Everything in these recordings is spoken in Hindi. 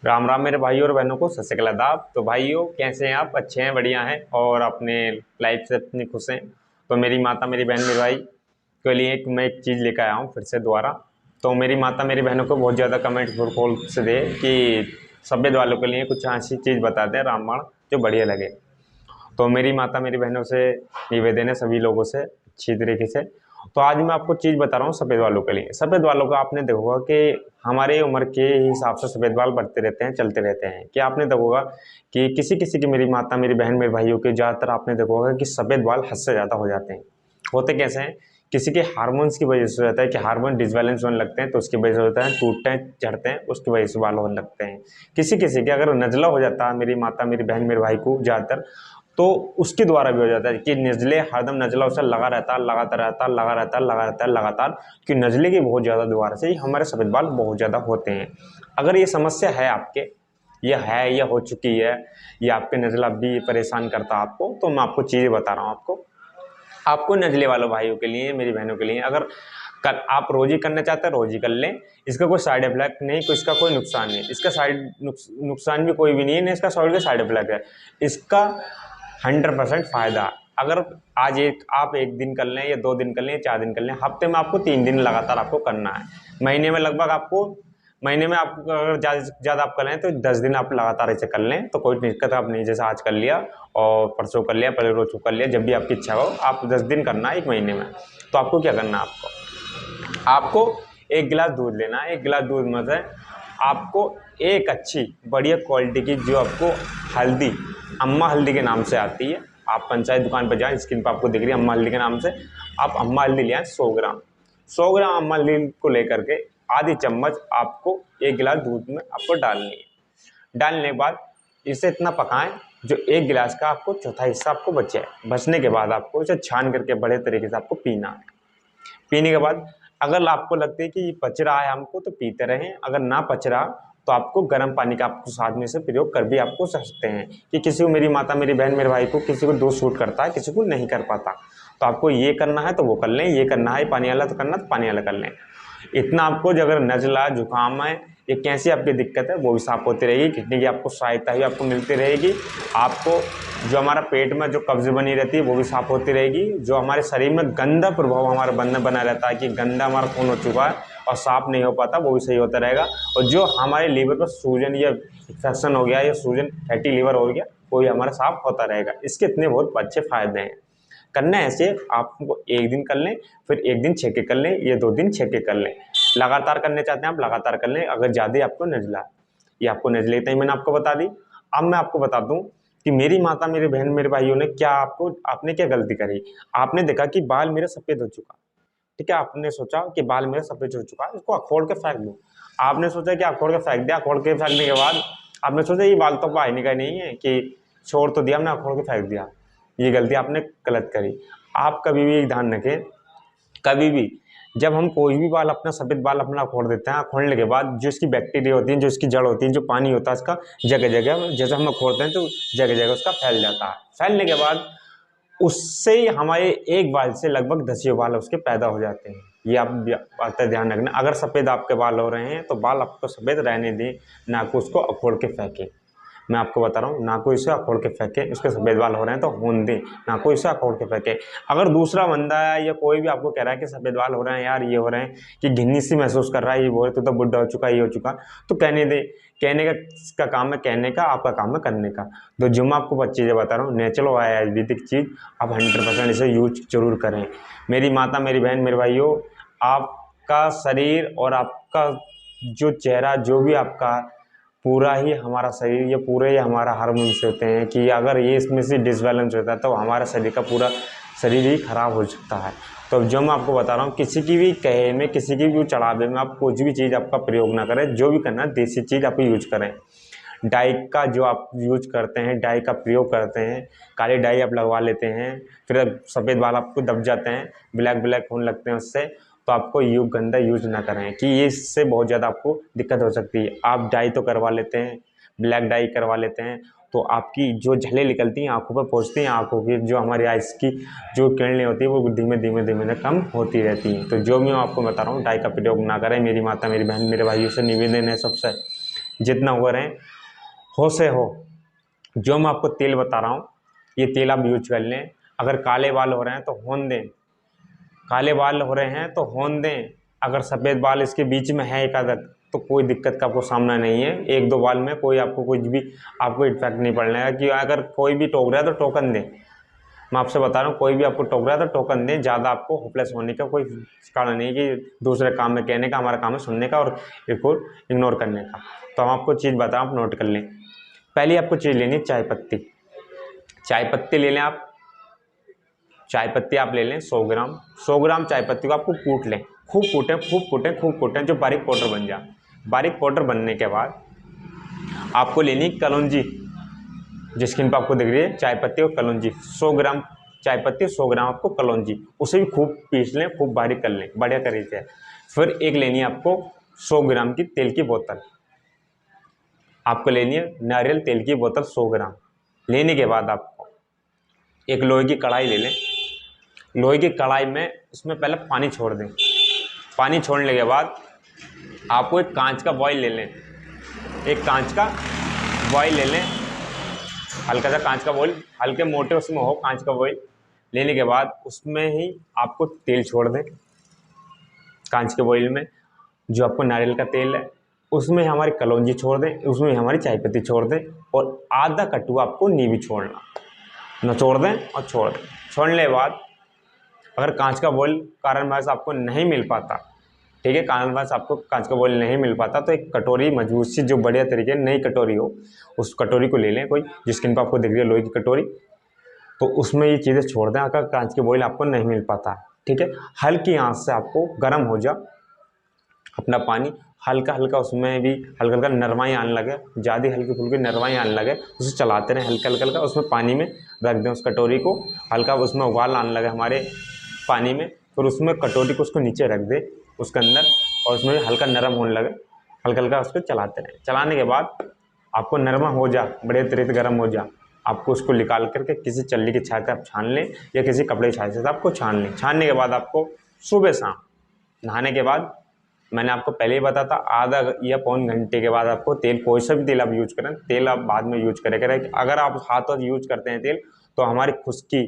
राम राम मेरे भाइयों और बहनों को सत श्री अकाल आदाब। तो भाइयों कैसे हैं आप? अच्छे हैं, बढ़िया हैं और अपने लाइफ से अपनी खुश हैं। तो मेरी माता मेरी बहन मेरे भाई के लिए मैं एक चीज़ लेकर आया हूँ फिर से दोबारा। तो मेरी माता मेरी बहनों को बहुत ज़्यादा कमेंट खोल से दे कि सभ्यता वालों के लिए कुछ ऐसी चीज़ बताते हैं रामायण जो बढ़िया लगे। तो मेरी माता मेरी बहनों से निवेदन है, सभी लोगों से अच्छी तरीके से। तो आज मैं आपको चीज़ बता रहा हूँ सफ़ेद वालों के लिए। सफ़ेद वालों का आपने देखा होगा कि हमारे उम्र के हिसाब से सफ़ेद बाल बढ़ते रहते हैं, चलते रहते हैं। कि आपने देखा होगा कि किसी किसी की, मेरी माता मेरी बहन मेरे भाइयों के ज़्यादातर आपने देखा होगा कि सफ़ेद बाल हद से ज़्यादा हो जाते हैं। होते कैसे हैं? किसी के हार्मोन्स की वजह से होता है कि हार्मोन डिसबैलेंस होने लगते हैं, तो उसकी वजह से होता है, टूटते हैं झड़ते हैं, उसकी वजह से बाल होने लगते हैं। किसी किसी के अगर नज़ला हो जाता है, मेरी माता मेरी बहन मेरे भाई को ज़्यादातर, तो उसके द्वारा भी हो जाता है कि नज़ले हरदम नज़ला उसे लगा रहता है, लगाता रहता है, लगा रहता है, लगा रहता है लगातार, कि नज़ले की बहुत ज़्यादा द्वारा से ही हमारे सफ़ेद बाल बहुत ज़्यादा होते हैं। अगर ये समस्या है आपके, ये है या हो चुकी है, या आपके नज़ला भी परेशान करता है आपको, तो मैं आपको चीज़ें बता रहा हूँ। आपको नज़ले वालों भाइयों के लिए, मेरी बहनों के लिए, अगर कर आप रोज़ ही करना चाहते हैं रोज़ ही कर लें। इसका कोई साइड इफेक्ट नहीं, कोई इसका कोई नुकसान नहीं, इसका नुकसान भी कोई भी नहीं है, ना इसका साइड इफेक्ट है। इसका 100% फ़ायदा। अगर आज आप एक दिन कर लें या 2 दिन कर लें या 4 दिन कर लें, हफ्ते में आपको 3 दिन लगातार आपको करना है। महीने में लगभग आपको, महीने में आप अगर ज़्यादा से ज़्यादा आप कर लें तो 10 दिन आप लगातार इसे कर लें तो कोई दिक्कत आप नहीं। जैसे आज कर लिया और परसों कर लिया, परसों कर लिया, जब भी आपकी इच्छा हो आप 10 दिन करना है 1 महीने में। तो आपको क्या करना है? आपको 1 गिलास दूध लेना है। 1 गिलास दूध में से आपको एक अच्छी बढ़िया क्वालिटी की, जो आपको हल्दी, अम्मा हल्दी के नाम से आती है, आप पंचायत दुकान पर जाएं, स्क्रीन पर आपको दिख रही है अम्मा हल्दी के नाम से, आप अम्मा हल्दी ले आएँ 100 ग्राम। 100 ग्राम अम्मा हल्दी को लेकर के आधी चम्मच आपको 1 गिलास दूध में आपको डालनी है। डालने के बाद इसे इतना पकाएं जो 1 गिलास का आपको चौथा हिस्सा आपको बचे। बचने के बाद आपको इसे छान करके बड़े तरीके से आपको पीना है। पीने के बाद अगर आपको लगता है कि ये पच रहा है हमको, तो पीते रहें। अगर ना पच रहा तो आपको गर्म पानी का आपको साथ में से प्रयोग कर भी आपको सकते हैं। कि किसी को, मेरी माता मेरी बहन मेरे भाई को, किसी को दूध सूट करता है, किसी को नहीं कर पाता, तो आपको ये करना है तो वो कर लें, ये करना है पानी वाला तो करना, तो पानी वाला कर लें। इतना आपको, जो अगर नज़ला जुकाम है या कैसी आपकी दिक्कत है, वो भी साफ होती रहेगी। किडनी की आपको सहायता भी आपको मिलती रहेगी। आपको जो हमारा पेट में जो कब्ज बनी रहती है वो भी साफ होती रहेगी। जो हमारे शरीर में गंदा प्रभाव हमारा बना रहता है कि गंदा हमारा खून हो चुका है और साफ नहीं हो पाता, वो भी सही होता रहेगा। और जो हमारे लीवर पर सूजन या इन्फेक्शन हो गया या सूजन, फैटी लीवर हो गया, वो भी हमारा साफ होता रहेगा। इसके इतने बहुत अच्छे फायदे हैं। करना है ऐसे, आपको 1 दिन कर लें, फिर 1 दिन छेके कर लें, या 2 दिन छेके कर लें। लगातार करने चाहते हैं आप लगातार कर लें। अगर ज़्यादा आपको नज़ला है, ये आपको नज़ले ही मैंने आपको बता दी। अब मैं आपको बता दूं कि मेरी माता मेरी बहन मेरे भाइयों ने क्या, आपने क्या गलती करी। आपने देखा कि बाल मेरा सफ़ेद हो चुका, ठीक है, आपने सोचा कि बाल मेरा सफ़ेद हो चुका है, इसको अखोड़ के फेंक दूँ। आपने सोचा कि अखोड़ के फेंक दिया। अखोड़ के फेंकने के बाद आपने सोचा ये बाल तो पानी का नहीं है, कि छोड़ तो दिया, हमने अखोड़ के फेंक दिया। ये गलती आपने गलत करी। आप कभी भी ध्यान रखें, कभी भी जब हम कोई भी बाल, अपना सफ़ेद बाल अपना खोड़ देते हैं, खोड़ने के बाद जो इसकी बैक्टीरिया होती है, जो इसकी जड़ होती है, जो पानी होता है इसका, जगह जगह जैसे हम खोड़ते हैं तो जगह जगह उसका फैल जाता है। फैलने के बाद उससे ही हमारे एक बाल से लगभग 10 बाल उसके पैदा हो जाते हैं। ये आप बात का ध्यान रखना। अगर सफ़ेद आपके बाल हो रहे हैं तो बाल आपको सफ़ेद रहने दें, ना कि उसको अखोड़ के फेंकें। मैं आपको बता रहा हूँ, ना कोई इसे अखोड़ के फेंके, उसके सफ़ेद बाल हो रहे हैं तो होने दें, ना कोई इसे अखोड़ के फेंके। अगर दूसरा बंदा है या कोई भी आपको कह रहा है कि सफ़ेद बाल हो रहे हैं यार, ये हो रहे हैं, कि घिन्नी सी महसूस कर रहा है, ये बोले तो बुढ़ा हो चुका, ये हो चुका, तो कहने दे। कहने का इसका काम है कहने का, आपका काम है करने का। तो जो मैं आपको चीज़ें बता रहा हूँ, नेचुरल आयुर्वेदिक चीज़, आप 100% इसे यूज जरूर करें। मेरी माता मेरी बहन मेरे भाइयों, आपका शरीर और आपका जो चेहरा, जो भी आपका पूरा ही हमारा शरीर, ये पूरे ही हमारा हार्मोन्स होते हैं, कि अगर ये इसमें से डिसबैलेंस होता है तो हमारा शरीर का पूरा शरीर ही खराब हो सकता है। तो जो मैं आपको बता रहा हूँ, किसी की भी कहे में, किसी की भी चढ़ावे में आप कुछ भी चीज़ आपका प्रयोग ना करें। जो भी करना है देसी चीज़ आप यूज करें। डाई का जो आप यूज करते हैं, डाई का प्रयोग करते हैं, काली डाई आप लगवा लेते हैं, फिर सफ़ेद बाल आपको दब जाते हैं, ब्लैक ब्लैक होने लगते हैं उससे, तो आपको गंदा यूज ना करें, कि ये इससे बहुत ज़्यादा आपको दिक्कत हो सकती है। आप डाई तो करवा लेते हैं, ब्लैक डाई करवा लेते हैं, तो आपकी जो झलें निकलती हैं आँखों पर पहुँचती हैं, आँखों की जो हमारी आइस की जो किरणें होती है वो धीमे धीमे धीमे कम होती रहती हैं। तो जो मैं आपको बता रहा हूँ, डाई का प्रयोग ना करें। मेरी माता मेरी बहन मेरे भाइयों से निवेदन है सबसे, जितना हो रहे हैं हो से हो। जो मैं आपको तेल बता रहा हूँ ये तेल आप यूज कर लें। अगर काले बाल हो रहे हैं तो होने दें, काले बाल हो रहे हैं तो होने दें। अगर सफ़ेद बाल इसके बीच में है एक आदत तो कोई दिक्कत का आपको सामना नहीं है। एक दो बाल में कोई आपको कुछ भी आपको इफेक्ट नहीं पड़ना है। कि अगर कोई भी टोक रहा है तो टोकन दें। मैं आपसे बता रहा हूँ कोई भी आपको टोक रहा है तो टोकन दें। ज़्यादा आपको होपलेस होने का कोई कारण नहीं कि दूसरे काम में कहने का, हमारा काम है सुनने का और इसको इग्नोर करने का। तो हम आपको चीज़ बताएं, आप नोट कर लें। पहले आपको चीज़ लेनी है चाय पत्ती। चाय पत्ती ले लें आप, चाय पत्ती आप ले लें 100 ग्राम। 100 ग्राम चाय पत्ती को आपको कूट लें, खूब कूटें खूब कूटें खूब कूटें, जो बारीक पाउडर बन जाए। बारीक पाउडर बनने के बाद आपको लेनी कलौंजी, जिसकी पर आपको दिख रही है चाय पत्ती और कलौंजी। 100 ग्राम चाय पत्ती, 100 ग्राम आपको कलौंजी, उसे भी खूब पीस लें, खूब बारीक कर लें बढ़िया तरीके से। फिर एक लेनी है आपको 100 ग्राम की तेल की बोतल। आपको लेनी है नारियल तेल की बोतल 100 ग्राम। लेने के बाद आपको एक लोहे की कढ़ाई ले लें। लोहे की कढ़ाई में उसमें पहले पानी छोड़ दें। पानी छोड़ने के बाद आपको एक कांच का बॉयल ले लें। एक कांच का बॉयल ले लें, हल्का सा कांच का बॉयल, हल्के मोटे उसमें हो कांच का बॉयल। लेने के बाद उसमें ही आपको तेल छोड़ दें। कांच के बॉयल में जो आपको नारियल का तेल है उसमें हमारी कलौंजी छोड़ दें, उसमें हमारी चाय पत्ती छोड़ दें और आधा कटुआ आपको नींबू छोड़ना, नचोड़ दें और छोड़ दें। छोड़ने के बाद अगर कांच का बॉयल कारणवश आपको नहीं मिल पाता, ठीक है, कारणवश आपको कांच का बॉयल नहीं मिल पाता तो एक कटोरी मजबूत सी जो बढ़िया तरीके नई कटोरी हो उस कटोरी को ले लें कोई, जिसके इन पर आपको दिख रही है लोहे की कटोरी। तो उसमें ये चीज़ें छोड़ दें अगर कांच के बॉयल आपको नहीं मिल पाता, ठीक है। हल्की आंच से आपको गर्म हो जा अपना पानी, हल्का हल्का उसमें भी हल्का हल्का नरमाई आने लगे, ज़्यादा हल्की फुल्की नरमाई आने लगे, उसे चलाते रहें हल्का हल्का हल्का। उसमें पानी में रख दें उस कटोरी को, हल्का उसमें उबाल आने लगे हमारे पानी में, फिर उसमें कटोरी को उसको नीचे रख दे उसके अंदर और उसमें हल्का नरम होने लगे, हल्का हल्का उसको चलाते रहें। चलाने के बाद आपको नरमा हो जा, बड़े तरीके से गर्म हो जा, आपको उसको निकाल करके किसी चल्ली की छाया से आप छान लें या किसी कपड़े की छाया से आपको छान लें। छानने के बाद आपको सुबह शाम नहाने के बाद, मैंने आपको पहले ही बताया था, आधा या पौन घंटे के बाद आपको तेल, कोई सा भी तेल आप यूज करें, तेल आप बाद में यूज करें। अगर आप हाथों से यूज करते हैं तेल तो हमारी खुश्की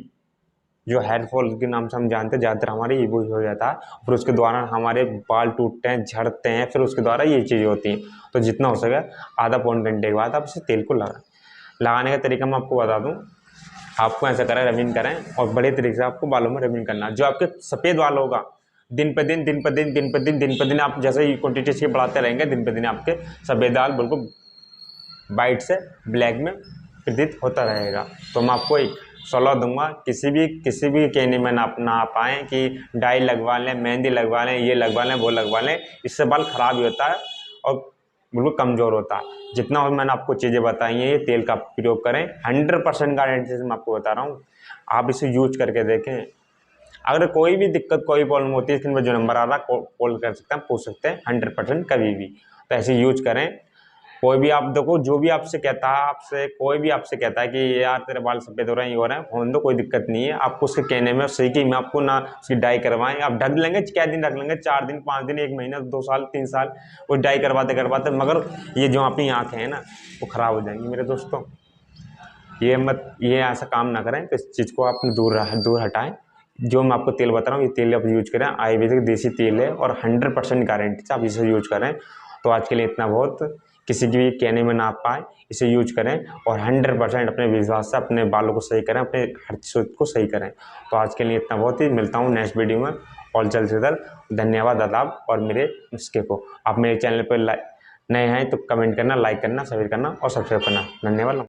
जो हेयर फॉल के नाम से हम जानते हैं ज़्यादातर हमारे ये वो हो जाता है, फिर उसके द्वारा हमारे बाल टूटते हैं, झड़ते हैं, फिर उसके द्वारा ये चीज़ें होती हैं। तो जितना हो सके आधा पौन घंटे के बाद आप इसे तेल को लगाने का तरीका मैं आपको बता दूं। आपको ऐसा करें, रबिन करें और बड़े तरीके से आपको बालों में रबिन करना। जो आपके सफ़ेद बाल होगा दिन पे दिन दिन पे दिन दिन पे दिन दिन पे दिन आप जैसे ही क्वांटिटी इसकी बढ़ाते रहेंगे दिन पे दिन आपके सफ़ेद बाल बिल्कुल वाइट से ब्लैक में प्रतीत होता रहेगा। तो मैं आपको एक सलाह दूंगा, किसी भी कहने में ना पाएँ कि डाई लगवा लें, मेहंदी लगवा लें, ये लगवा लें, वो लगवा लें, इससे बाल ख़राब ही होता है और बिल्कुल कमज़ोर होता है। जितना भी मैंने आपको चीज़ें बताई हैं ये तेल का प्रयोग करें, 100% गारंटी से मैं आपको बता रहा हूँ। आप इसे यूज करके देखें। अगर कोई भी दिक्कत, कोई प्रॉब्लम होती है, स्क्रीन पर जो नंबर आ रहा है कॉल कर सकते हैं, पूछ सकते हैं 100% कभी भी। तो ऐसे यूज करें। कोई भी आप देखो, जो भी आपसे कहता है, आपसे कोई भी आपसे कहता है कि यार तेरे बाल सफ़ेद हो रहे हैं, ये हो रहे हैं, होने दो, कोई दिक्कत नहीं है। आपको उसके कहने में सही कि मैं आपको ना उसकी डाई करवाएं, आप ढक लेंगे, क्या दिन रख लेंगे, 4 दिन 5 दिन 1 महीना 2 साल 3 साल वो डाई करवाते, मगर ये जो आपकी आँखें हैं ना वो ख़राब हो जाएंगी मेरे दोस्तों। ये ऐसा काम ना करें, तो इस चीज़ को आप दूर हटाएं। जो मैं आपको तेल बता रहा हूँ ये तेल आप यूज करें, आयुर्वेदिक देसी तेल है और 100% गारंटी से आप इसे यूज करें। तो आज के लिए इतना बहुत, किसी की भी कहने में ना पाए, इसे यूज करें और 100% अपने विश्वास से अपने बालों को सही करें, अपने हर चीज़ को सही करें। तो आज के लिए इतना बहुत ही, मिलता हूँ नेक्स्ट वीडियो में और जल्द से जल्द। धन्यवाद आदाब और मेरे नुस्खे को। आप मेरे चैनल पर नए हैं तो कमेंट करना, लाइक करना, शेयर करना और सब्सक्राइब करना। धन्यवाद।